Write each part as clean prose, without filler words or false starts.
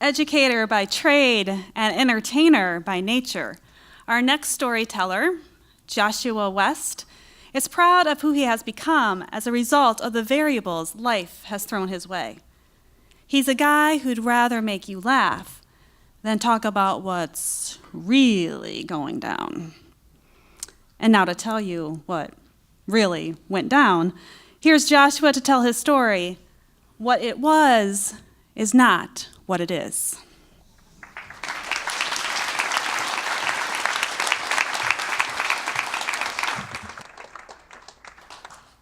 Educator by trade and entertainer by nature, our next storyteller, Joshua West, is proud of who he has become as a result of the variables life has thrown his way. He's a guy who'd rather make you laugh than talk about what's really going down. And now to tell you what really went down, here's Joshua to tell his story. What it was is not what it is.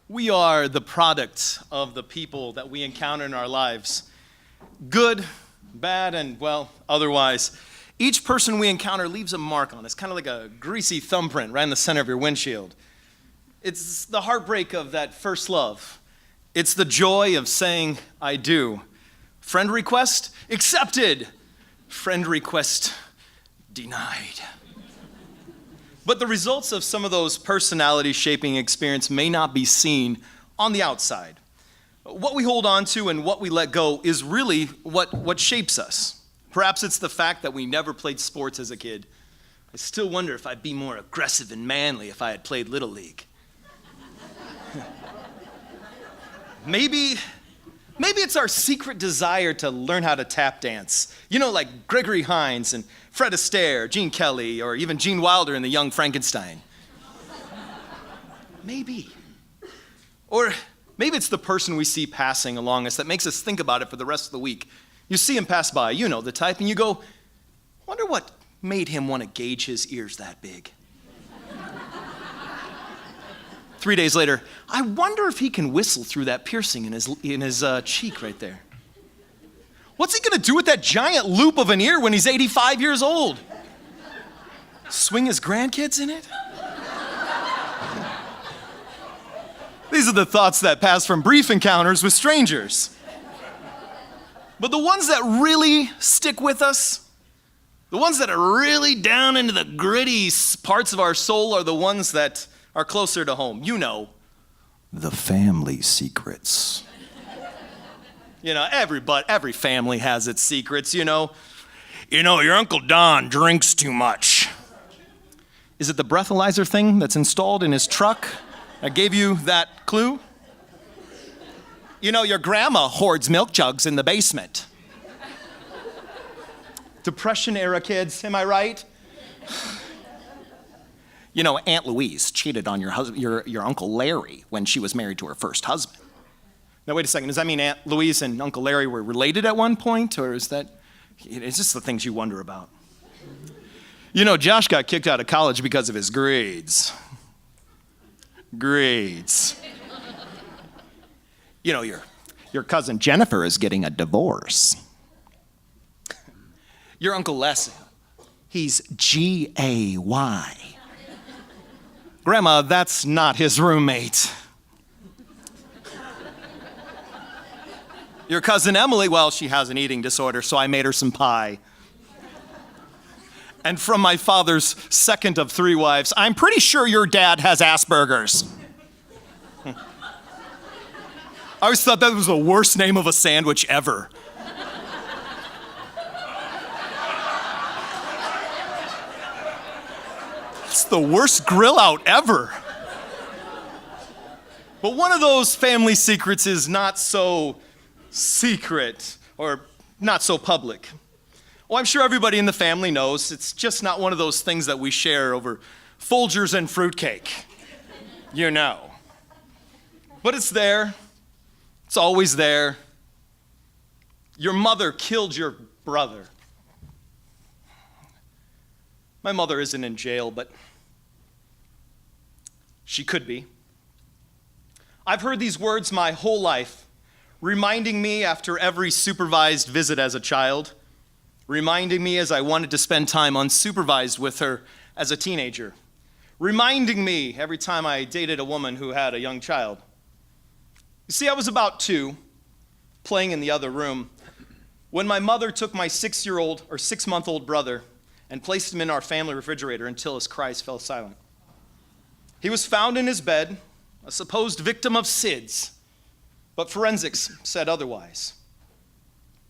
We are the product of the people that we encounter in our lives. Good, bad, and, well, otherwise. Each person we encounter leaves a mark on us, kind of like a greasy thumbprint right in the center of your windshield. It's the heartbreak of that first love. It's the joy of saying, I do. Friend request, accepted. Friend request, denied. But the results of some of those personality-shaping experiences may not be seen on the outside. What we hold on to and what we let go is really what shapes us. Perhaps it's the fact that we never played sports as a kid. I still wonder if I'd be more aggressive and manly if I had played Little League. Maybe it's our secret desire to learn how to tap dance. You know, like Gregory Hines and Fred Astaire, Gene Kelly, or even Gene Wilder in The Young Frankenstein. Maybe. Or maybe it's the person we see passing along us that makes us think about it for the rest of the week. You see him pass by, you know the type, and you go, wonder what made him want to gauge his ears that big. 3 days later, I wonder if he can whistle through that piercing in his cheek right there. What's he gonna do with that giant loop of an ear when he's 85 years old? Swing his grandkids in it? These are the thoughts that pass from brief encounters with strangers. But the ones that really stick with us, the ones that are really down into the gritty parts of our soul are the ones that are closer to home. You know, the family secrets. You know, every family has its secrets, you know. You know, your Uncle Don drinks too much. Is it the breathalyzer thing that's installed in his truck that gave you that clue? You know, your grandma hoards milk jugs in the basement. Depression era kids, am I right? You know, Aunt Louise cheated on your Uncle Larry when she was married to her first husband. Now, wait a second. Does that mean Aunt Louise and Uncle Larry were related at one point? Or is that, it's just the things you wonder about. You know, Josh got kicked out of college because of his grades. Grades. You know, your cousin Jennifer is getting a divorce. Your Uncle Les, he's G-A-Y. Grandma, that's not his roommate. Your cousin Emily, well, she has an eating disorder, so I made her some pie. And from my father's second of 3 wives, I'm pretty sure your dad has Asperger's. I always thought that was the worst name of a sandwich ever. It's the worst grill out ever. But one of those family secrets is not so secret or not so public. Well, I'm sure everybody in the family knows it's just not one of those things that we share over Folgers and fruitcake. You know. But it's there. It's always there. Your mother killed your brother. My mother isn't in jail, but she could be. I've heard these words my whole life, reminding me after every supervised visit as a child, reminding me as I wanted to spend time unsupervised with her as a teenager, reminding me every time I dated a woman who had a young child. You see, I was about 2, playing in the other room, when my mother took my 6-month-old brother and placed him in our family refrigerator until his cries fell silent. He was found in his bed, a supposed victim of SIDS, but forensics said otherwise.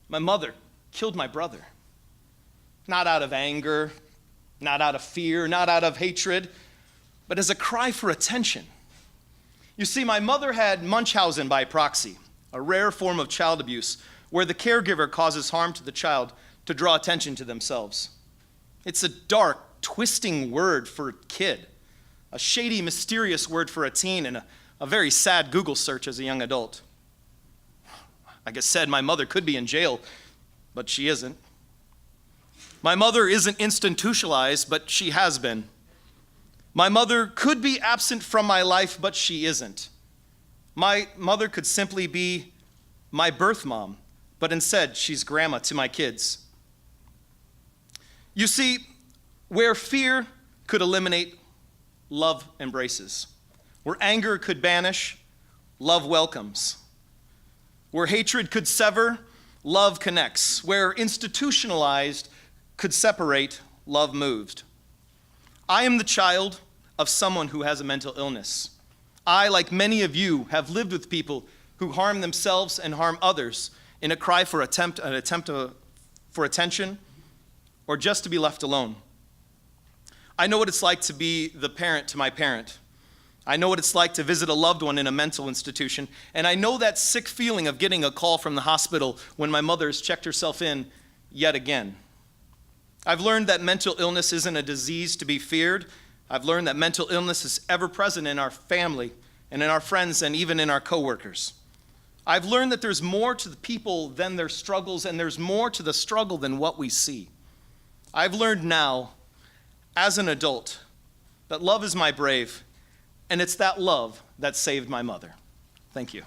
My mother killed my brother. Not out of anger, not out of fear, not out of hatred, but as a cry for attention. You see, my mother had Munchausen by proxy, a rare form of child abuse where the caregiver causes harm to the child to draw attention to themselves. It's a dark, twisting word for kid, a shady, mysterious word for a teen, and a very sad Google search as a young adult. Like I said, my mother could be in jail, but she isn't. My mother isn't institutionalized, but she has been. My mother could be absent from my life, but she isn't. My mother could simply be my birth mom, but instead she's grandma to my kids. You see, where fear could eliminate, love embraces. Where anger could banish, love welcomes. Where hatred could sever, love connects. Where institutionalized could separate, love moved. I am the child of someone who has a mental illness. I, like many of you, have lived with people who harm themselves and harm others in a cry for for attention or just to be left alone. I know what it's like to be the parent to my parent. I know what it's like to visit a loved one in a mental institution, and I know that sick feeling of getting a call from the hospital when my mother has checked herself in yet again. I've learned that mental illness isn't a disease to be feared. I've learned that mental illness is ever present in our family and in our friends and even in our coworkers. I've learned that there's more to the people than their struggles, and there's more to the struggle than what we see. I've learned now, as an adult, that love is my brave, and it's that love that saved my mother. Thank you.